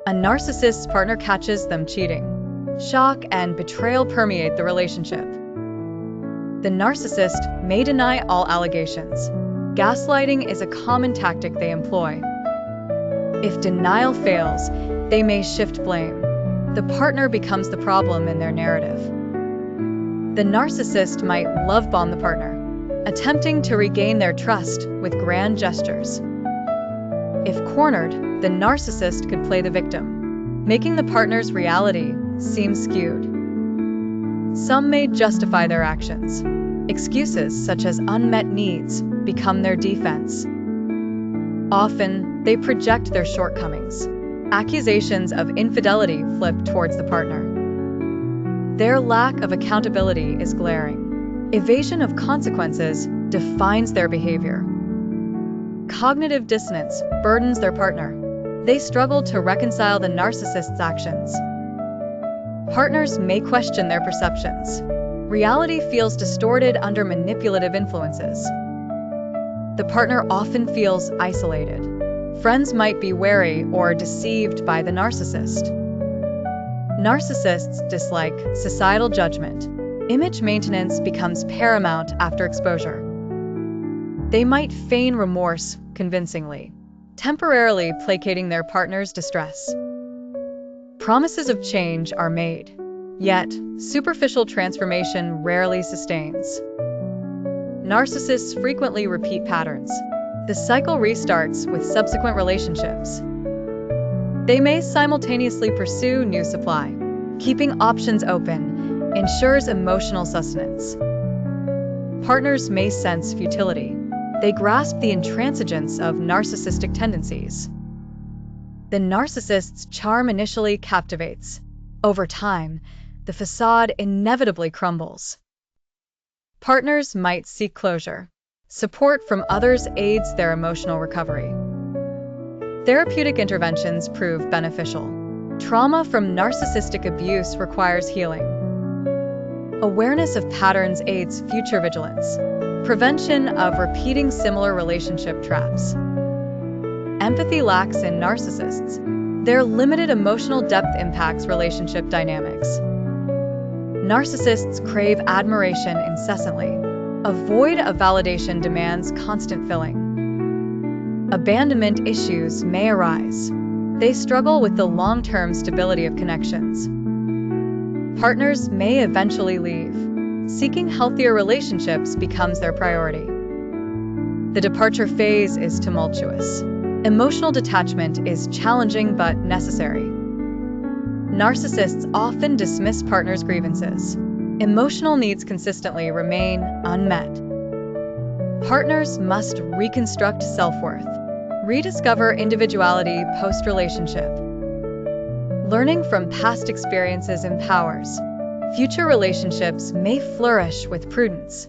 A narcissist's partner catches them cheating. Shock and betrayal permeate the relationship. The narcissist may deny all allegations. Gaslighting is a common tactic they employ. If denial fails, they may shift blame. The partner becomes the problem in their narrative. The narcissist might love bomb the partner, attempting to regain their trust with grand gestures. If cornered, the narcissist could play the victim, making the partner's reality seem skewed. Some may justify their actions. Excuses such as unmet needs become their defense. Often, they project their shortcomings. Accusations of infidelity flip towards the partner. Their lack of accountability is glaring. Evasion of consequences defines their behavior. Cognitive dissonance burdens their partner. They struggle to reconcile the narcissist's actions. Partners may question their perceptions. Reality feels distorted under manipulative influences. The partner often feels isolated. Friends might be wary or deceived by the narcissist. Narcissists dislike societal judgment. Image maintenance becomes paramount after exposure. They might feign remorse convincingly, temporarily placating their partner's distress. Promises of change are made, yet superficial transformation rarely sustains. Narcissists frequently repeat patterns. The cycle restarts with subsequent relationships. They may simultaneously pursue new supply. Keeping options open ensures emotional sustenance. Partners may sense futility. They grasp the intransigence of narcissistic tendencies. The narcissist's charm initially captivates. Over time, the facade inevitably crumbles. Partners might seek closure. Support from others aids their emotional recovery. Therapeutic interventions prove beneficial. Trauma from narcissistic abuse requires healing. Awareness of patterns aids future vigilance. Prevention of repeating similar relationship traps. Empathy lacks in narcissists. Their limited emotional depth impacts relationship dynamics. Narcissists crave admiration incessantly. A void of validation demands constant filling. Abandonment issues may arise. They struggle with the long-term stability of connections. Partners may eventually leave. Seeking healthier relationships becomes their priority. The departure phase is tumultuous. Emotional detachment is challenging but necessary. Narcissists often dismiss partners' grievances. Emotional needs consistently remain unmet. Partners must reconstruct self-worth, rediscover individuality post-relationship. Learning from past experiences empowers. Future relationships may flourish with prudence.